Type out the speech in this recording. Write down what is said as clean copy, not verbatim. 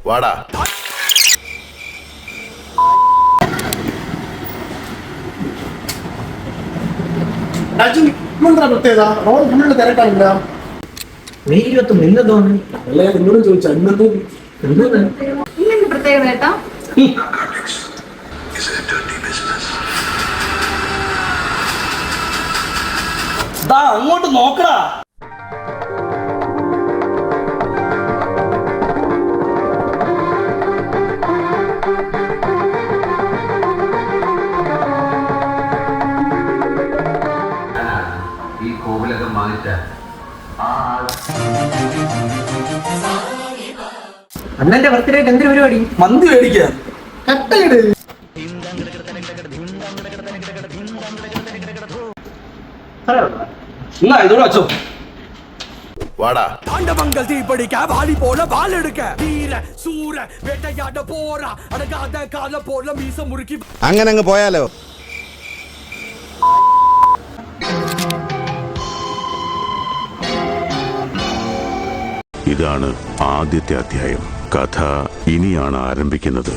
വാടാ. പ്രത്യേകത road full തിരക്കാണില്ല. May 21 ഇന്ന് തോന്നുന്നു. അല്ലേ എന്നോട് ചോദിച്ചു അന്നത് ഇന്നെന്ത് പ്രത്യേകത ഏട്ടാ? അങ്ങോട്ട് നോക്കടാ. ഈ കോവിലൊക്കെ വാങ്ങിച്ച അണ്ണന്റെ ബർത്ത്ഡേ എന്തൊരു പരിപാടി? മന്തി മേടിക്കാൻ കട്ടയിട്. ഇതോടെ വച്ചോ. വാടാ. தாண்டவங்கள் தீப்படிக்க வாலி போல வால் எடுக்க வீர சூர வேட்டையாட போறா அடங்காத கால போல மீச முறுக்கி അങ്ങനെ അങ്ങ് പോയാലോ. ഇതാണ് ആദ്യത്തെ അധ്യായം. കഥ ഇനിയാണ് ആരംഭിക്കുന്നത്.